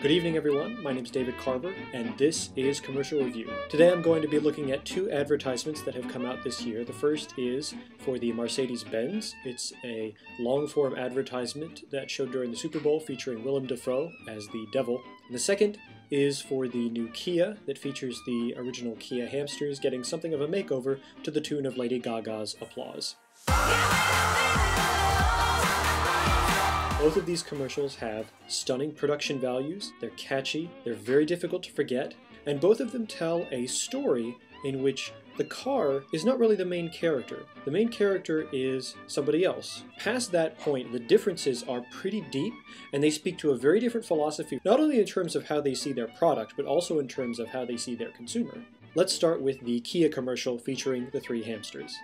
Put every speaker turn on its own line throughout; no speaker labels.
Good evening everyone, my name is David Carver, and this is Commercial Review. Today I'm going to be looking at two advertisements that have come out this year. The first is for the Mercedes Benz. It's a long-form advertisement that showed during the Super Bowl featuring Willem Dafoe as the devil. And the second is for the new Kia that features the original Kia hamsters getting something of a makeover to the tune of Lady Gaga's Applause. Both of these commercials have stunning production values, they're catchy, they're very difficult to forget, and both of them tell a story in which the car is not really the main character. The main character is somebody else. Past that point, the differences are pretty deep, and they speak to a very different philosophy, not only in terms of how they see their product, but also in terms of how they see their consumer. Let's start with the Kia commercial featuring the three hamsters.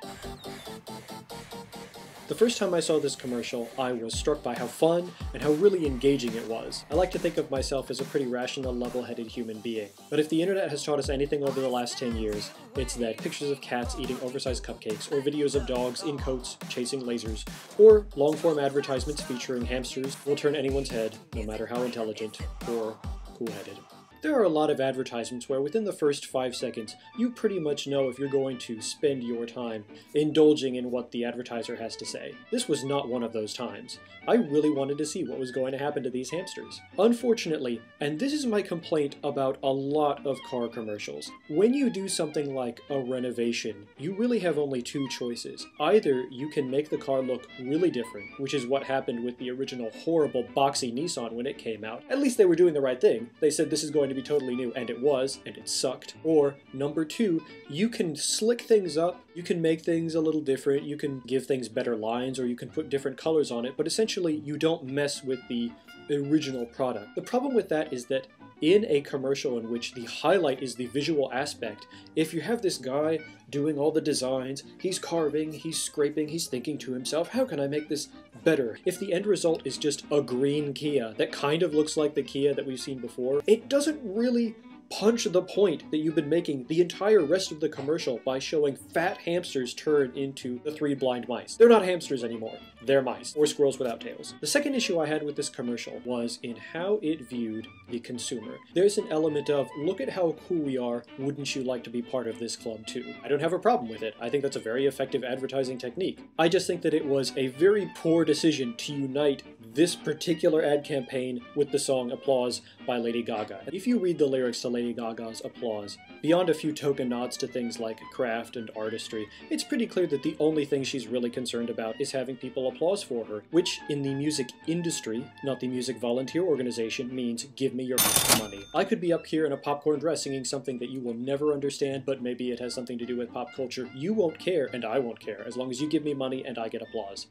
The first time I saw this commercial, I was struck by how fun and how really engaging it was. I like to think of myself as a pretty rational, level-headed human being. But if the internet has taught us anything over the last 10 years, it's that pictures of cats eating oversized cupcakes, or videos of dogs in coats chasing lasers, or long-form advertisements featuring hamsters will turn anyone's head, no matter how intelligent or cool-headed. There are a lot of advertisements where within the first 5 seconds, you pretty much know if you're going to spend your time indulging in what the advertiser has to say. This was not one of those times. I really wanted to see what was going to happen to these hamsters. Unfortunately, and this is my complaint about a lot of car commercials, when you do something like a renovation, you really have only two choices. Either you can make the car look really different, which is what happened with the original horrible boxy Nissan when it came out. At least they were doing the right thing. They said this is going to be totally new, and it was, and it sucked. Or, number two, you can slick things up, you can make things a little different, you can give things better lines, or you can put different colors on it, but essentially you don't mess with the original product. The problem with that is that in a commercial in which the highlight is the visual aspect, if you have this guy doing all the designs, he's carving, he's scraping, he's thinking to himself, how can I make this better? If the end result is just a green Kia that kind of looks like the Kia that we've seen before, it doesn't really punch the point that you've been making the entire rest of the commercial by showing fat hamsters turn into the three blind mice. They're not hamsters anymore. They're mice, or squirrels without tails. The second issue I had with this commercial was in how it viewed the consumer. There's an element of, look at how cool we are, wouldn't you like to be part of this club too? I don't have a problem with it. I think that's a very effective advertising technique. I just think that it was a very poor decision to unite this particular ad campaign with the song Applause by Lady Gaga. If you read the lyrics to Lady Gaga's Applause, beyond a few token nods to things like craft and artistry, it's pretty clear that the only thing she's really concerned about is having people applause for her, which in the music industry, not the music volunteer organization, means give me your money. I could be up here in a popcorn dress singing something that you will never understand, but maybe it has something to do with pop culture. You won't care, and I won't care, as long as you give me money and I get applause.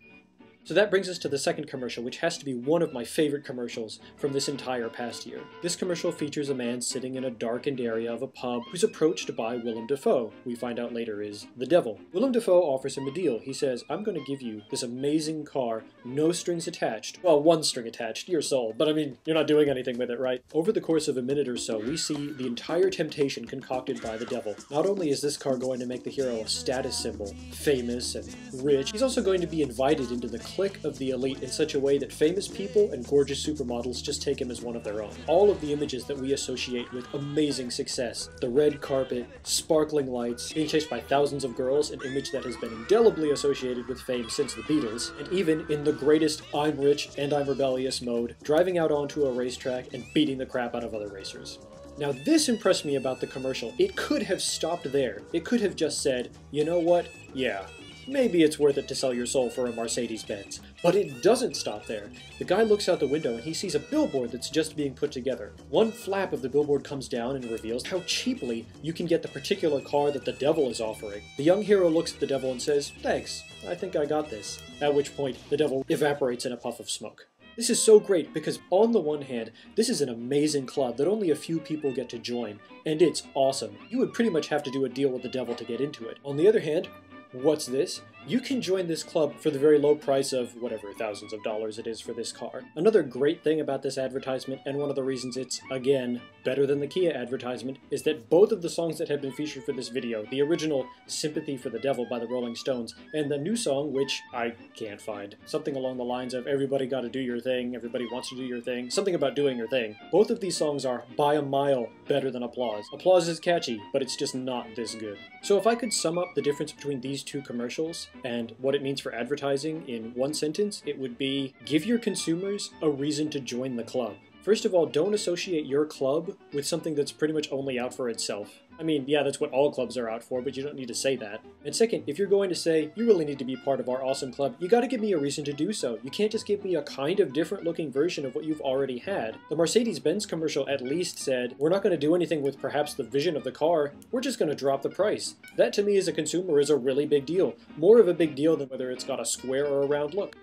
So that brings us to the second commercial, which has to be one of my favorite commercials from this entire past year. This commercial features a man sitting in a darkened area of a pub who's approached by Willem Dafoe, who we find out later is the devil. Willem Dafoe offers him a deal. He says, I'm going to give you this amazing car, no strings attached. Well, one string attached, you're sold, but I mean, you're not doing anything with it, right? Over the course of a minute or so, we see the entire temptation concocted by the devil. Not only is this car going to make the hero a status symbol, famous and rich, he's also going to be invited into the clique of the elite in such a way that famous people and gorgeous supermodels just take him as one of their own. All of the images that we associate with amazing success, the red carpet, sparkling lights, being chased by thousands of girls, an image that has been indelibly associated with fame since the Beatles, and even in the greatest I'm rich and I'm rebellious mode, driving out onto a racetrack and beating the crap out of other racers. Now this impressed me about the commercial. It could have stopped there. It could have just said, you know what? Yeah, maybe it's worth it to sell your soul for a Mercedes Benz. But it doesn't stop there. The guy looks out the window and he sees a billboard that's just being put together. One flap of the billboard comes down and reveals how cheaply you can get the particular car that the devil is offering. The young hero looks at the devil and says, thanks, I think I got this. At which point, the devil evaporates in a puff of smoke. This is so great because on the one hand, this is an amazing club that only a few people get to join, and it's awesome. You would pretty much have to do a deal with the devil to get into it. On the other hand, what's this? you can join this club for the very low price of whatever thousands of dollars it is for this car. Another great thing about this advertisement, and one of the reasons it's, again, better than the Kia advertisement, is that both of the songs that have been featured for this video, the original Sympathy for the Devil by the Rolling Stones, and the new song, which I can't find, something along the lines of everybody gotta do your thing, everybody wants to do your thing, something about doing your thing. Both of these songs are, by a mile, better than Applause. Applause is catchy, but it's just not this good. So if I could sum up the difference between these two commercials and what it means for advertising in one sentence, it would be, give your consumers a reason to join the club. First of all, don't associate your club with something that's pretty much only out for itself. I mean, yeah, that's what all clubs are out for, but you don't need to say that. And second, if you're going to say, you really need to be part of our awesome club, you gotta give me a reason to do so. You can't just give me a kind of different looking version of what you've already had. The Mercedes Benz commercial at least said, we're not gonna do anything with perhaps the vision of the car, we're just gonna drop the price. That to me as a consumer is a really big deal. More of a big deal than whether it's got a square or a round look.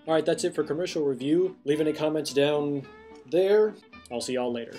Alright, that's it for commercial review. Leave any comments down there. I'll see y'all later.